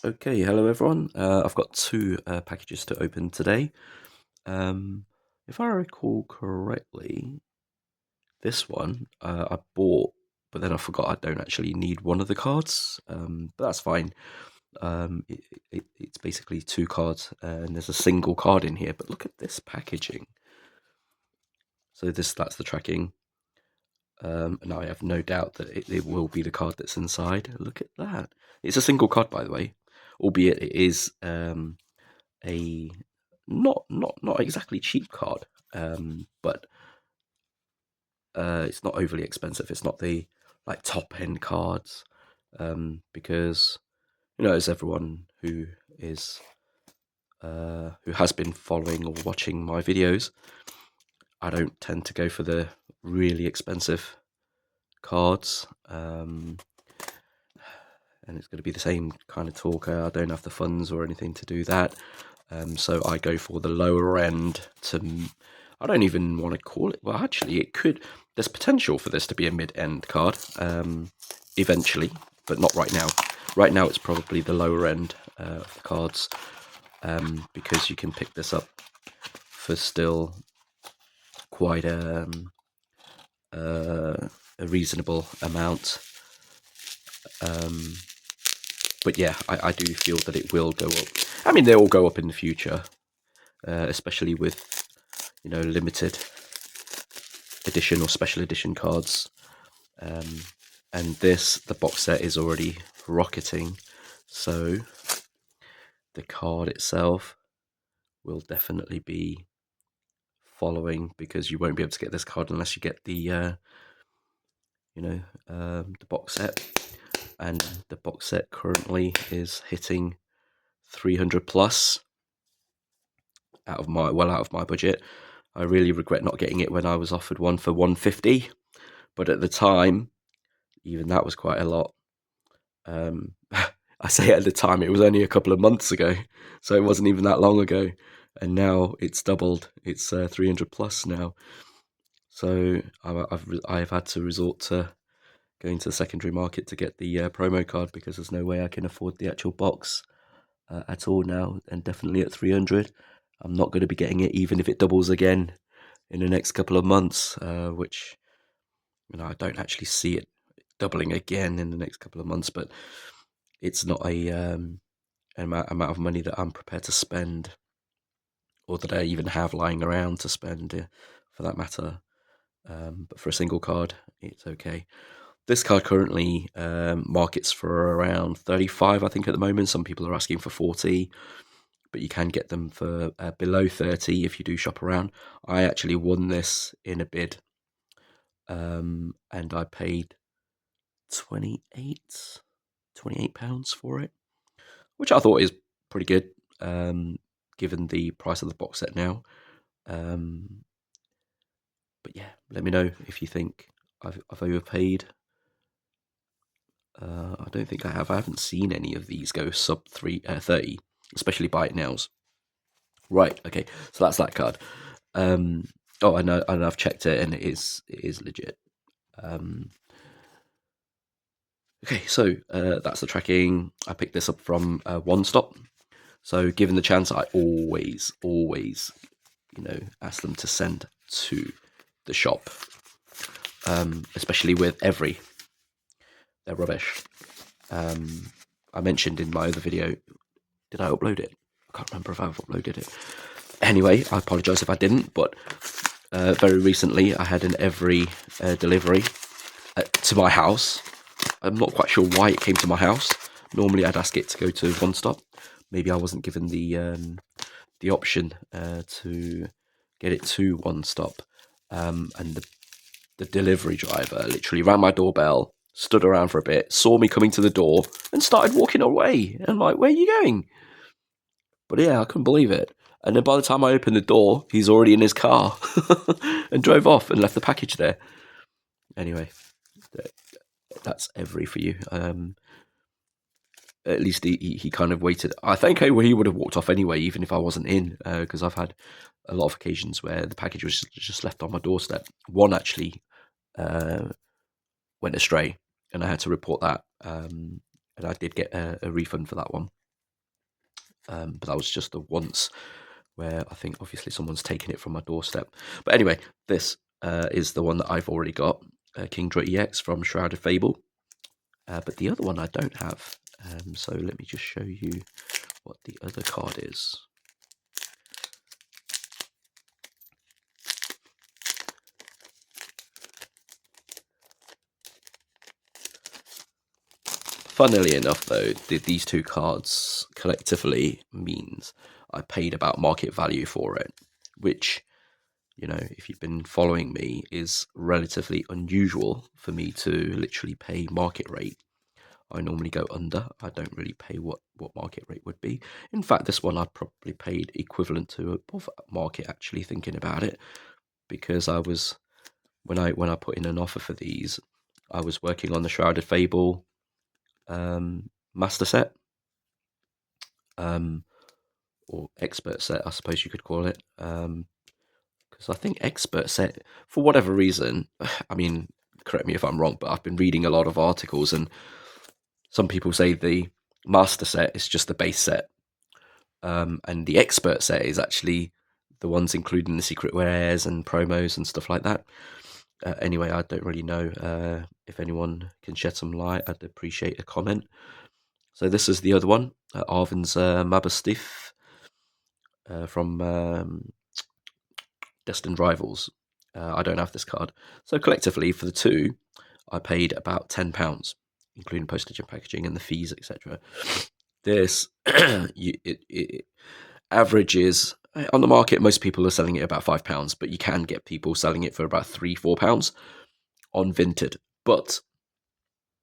Okay, hello everyone. I've got two packages to open today. If I recall correctly, this one I bought, but then I forgot I don't actually need one of the cards. But that's fine. It's basically two cards, and there's a single card in here. But look at this packaging. So that's the tracking. And I have no doubt that it will be the card that's inside. Look at that. It's a single card, by the way, albeit it is a not exactly cheap card, but it's not overly expensive. It's not the like top end cards, because as everyone who is who has been following or watching my videos, I don't tend to go for the really expensive cards. And it's going to be the same kind of talk. I don't have the funds or anything to do that. So I go for the lower end I don't even want to call it. Well, actually, there's potential for this to be a mid-end card eventually, but not right now. Right now, it's probably the lower end of the cards, because you can pick this up for still quite a reasonable amount. But yeah, I do feel that it will go up. I mean, they will go up in the future, especially with limited edition or special edition cards. And the box set is already rocketing, so the card itself will definitely be following, because you won't be able to get this card unless you get the the box set. And the box set currently is hitting 300 plus out of my budget. I really regret not getting it when I was offered one for 150, but at the time, even that was quite a lot. I say at the time, it was only a couple of months ago, so it wasn't even that long ago, and now it's doubled. It's 300 plus now. So I've had to resort to going to the secondary market to get the promo card, because there's no way I can afford the actual box at all now, and definitely at 300. I'm not going to be getting it, even if it doubles again in the next couple of months, which I don't actually see it doubling again in the next couple of months, but it's not an amount of money that I'm prepared to spend, or that I even have lying around to spend, for that matter. But for a single card, it's okay. This card currently markets for around 35, I think, at the moment. Some people are asking for 40, but you can get them for below 30 if you do shop around. I actually won this in a bid, and I paid 28 £28 for it, which I thought is pretty good, given the price of the box set now. But yeah, let me know if you think I've overpaid. I don't think I have. I haven't seen any of these go sub 30, especially buy it nows. Right, okay, so that's that card. Oh, I know, and I've checked it, and it is legit. Okay, so that's the tracking. I picked this up from One Stop. So given the chance, I always, ask them to send to the shop, especially with Every. They're rubbish. I mentioned in my other video, did I upload it? I can't remember if I've uploaded it. Anyway, I apologise if I didn't, but very recently I had an Every delivery to my house. I'm not quite sure why it came to my house. Normally I'd ask it to go to One Stop. Maybe I wasn't given the option to get it to One Stop. And the delivery driver literally rang my doorbell, stood around for a bit, saw me coming to the door, and started walking away. And I'm like, where are you going? But yeah, I couldn't believe it. And then by the time I opened the door, he's already in his car and drove off and left the package there. Anyway, that's Every for you. At least he kind of waited. I think he would have walked off anyway, even if I wasn't in, because I've had a lot of occasions where the package was just left on my doorstep. One actually went astray, and I had to report that, and I did get a refund for that one. but that was just the once where I think obviously someone's taken it from my doorstep. But anyway, this is the one that I've already got, Kingdra EX from Shrouded Fable. But the other one I don't have. So let me just show you what the other card is. Funnily enough, though, these two cards collectively means I paid about market value for it, which, you know, if you've been following me, is relatively unusual for me to literally pay market rate. I normally go under. I don't really pay what market rate would be. In fact, this one I probably paid equivalent to above market, actually, thinking about it, because I was, when I put in an offer for these, I was working on the Shrouded Fable master set, or expert set, I suppose you could call it, because I think expert set, for whatever reason, I mean, correct me if I'm wrong, but I've been reading a lot of articles, and some people say the master set is just the base set, and the expert set is actually the ones including the secret rares and promos and stuff like that. Anyway, I don't really know. If anyone can shed some light, I'd appreciate a comment. So this is the other one, Arvin's Mabastif from Destined Rivals. I don't have this card. So collectively, for the two, I paid about £10, including postage and packaging and the fees, etc. This, it averages, on the market, most people are selling it about £5, but you can get people selling it for about £3-4 on Vinted. But,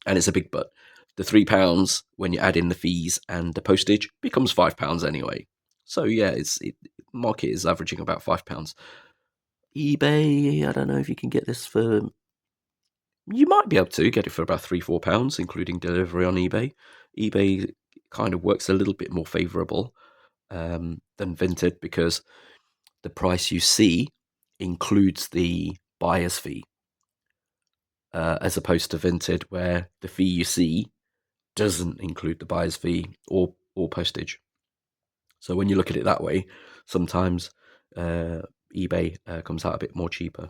and it's a big but, the £3, when you add in the fees and the postage, becomes £5 anyway. So yeah, market is averaging about £5. eBay, I don't know if you can get this for, you might be able to get it for about £3-4, including delivery on eBay. eBay kind of works a little bit more favourable than Vinted, because the price you see includes the buyer's fee, as opposed to Vinted, where the fee you see doesn't include the buyer's fee or postage. So when you look at it that way, sometimes eBay comes out a bit more cheaper.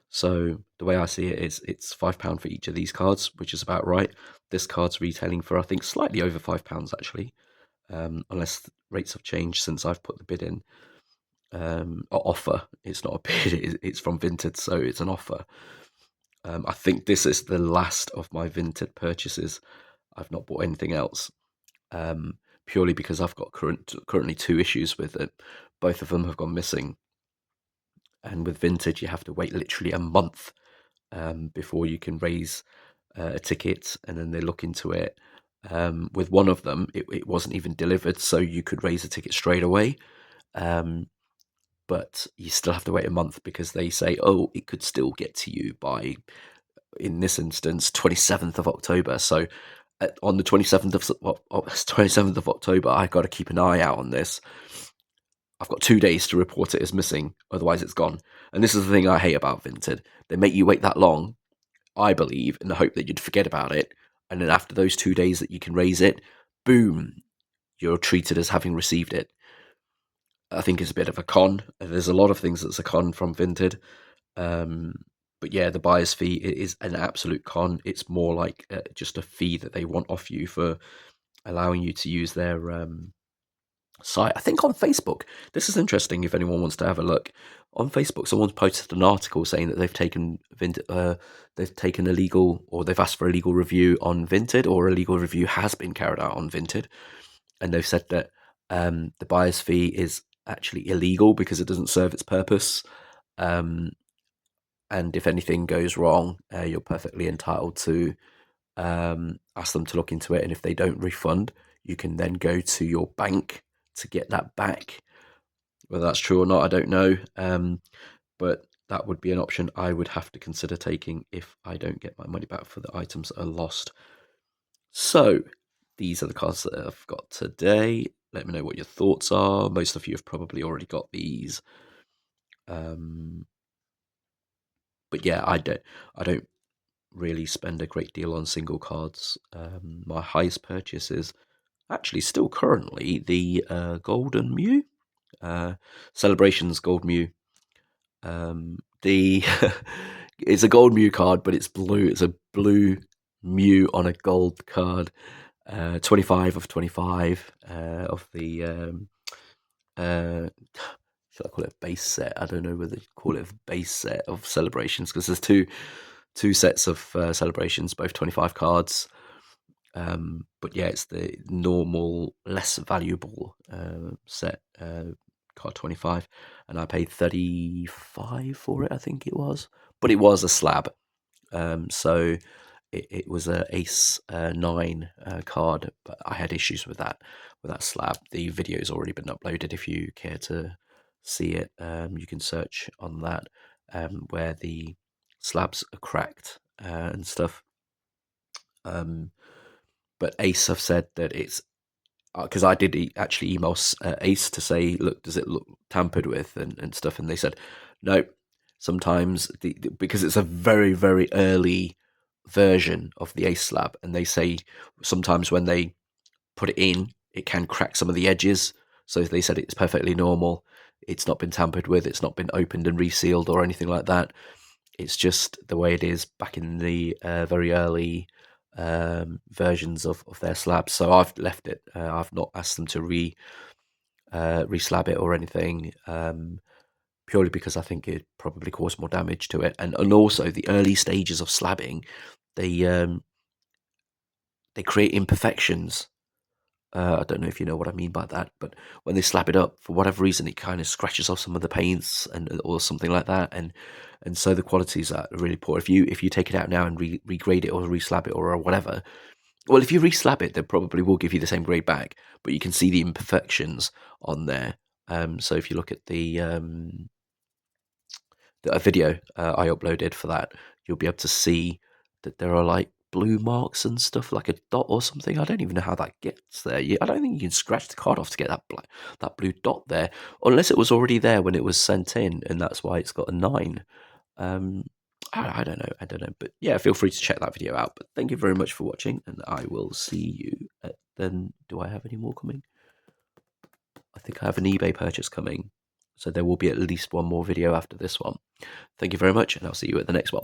So the way I see it is it's £5 for each of these cards, which is about right. This card's retailing for, I think, slightly over £5 actually, unless rates have changed since I've put the bid in. Offer. It's not a bid. It's from Vinted, so it's an offer. I think this is the last of my Vinted purchases. I've not bought anything else, purely because I've got currently 2 issues with it. Both of them have gone missing, and with Vinted you have to wait literally a month before you can raise a ticket, and then they look into it. With one of them, it wasn't even delivered, so you could raise a ticket straight away. But you still have to wait a month, because they say, oh, it could still get to you by, in this instance, 27th of October. So on the 27th of October, I've got to keep an eye out on this. I've got 2 days to report it as missing, otherwise it's gone. And this is the thing I hate about Vinted. They make you wait that long, I believe, in the hope that you'd forget about it. And then after those 2 days that you can raise it, boom, you're treated as having received it. I think it's a bit of a con. There's a lot of things that's a con from Vinted. But yeah, the buyer's fee is an absolute con. It's more like just a fee that they want off you for allowing you to use their site. I think on Facebook, this is interesting if anyone wants to have a look. On Facebook, someone's posted an article saying that they've taken a legal, or they've asked for a legal review on Vinted, or a legal review has been carried out on Vinted, and they've said that the buyer's fee is actually illegal because it doesn't serve its purpose. And if anything goes wrong, you're perfectly entitled to ask them to look into it. And if they don't refund, you can then go to your bank to get that back. Whether that's true or not, I don't know. But that would be an option I would have to consider taking if I don't get my money back for the items that are lost. So these are the cards that I've got today. Let me know what your thoughts are. Most of you have probably already got these. But yeah, I don't really spend a great deal on single cards. My highest purchases actually still currently the Golden Mew, Celebrations Gold Mew. The it's a gold Mew card, but it's blue. It's a blue Mew on a gold card. 25 of 25 of the should I call it a base set? I don't know whether you call it a base set of Celebrations, because there's two sets of Celebrations, both 25 cards. But yeah, it's the normal, less valuable set, card 25, and I paid 35 for it, I think it was. But it was a slab, so it was a Ace 9 card, but I had issues with that slab. The video's already been uploaded. If you care to see it, you can search on that, where the slabs are cracked and stuff. But Ace have said that it's because I did actually email Ace to say, look, does it look tampered with and stuff? And they said, no. Sometimes because it's a very, very early version of the Ace slab, and they say sometimes when they put it in, it can crack some of the edges. So they said it's perfectly normal. It's not been tampered with. It's not been opened and resealed or anything like that. It's just the way it is back in the very early versions of their slabs. So I've left it. I've not asked them to re-slab it or anything, purely because I think it probably caused more damage to it. And also the early stages of slabbing, they create imperfections. I don't know if you know what I mean by that, but when they slap it up, for whatever reason, it kind of scratches off some of the paints or something like that, and so the qualities are really poor. If you take it out now and regrade it or re-slab it or whatever, well, if you re-slab it, they probably will give you the same grade back, but you can see the imperfections on there. So if you look at a video I uploaded for that, you'll be able to see that there are like blue marks and stuff, like a dot or something. I don't even know how that gets there. I don't think you can scratch the card off to get that blue dot there, unless it was already there when it was sent in, and that's why it's got a 9. Um, I don't know, but yeah, feel free to check that video out. But thank you very much for watching, and I will see you at then. Do I have any more coming? I think I have an eBay purchase coming, so there will be at least one more video after this one. Thank you very much, and I'll see you at the next one.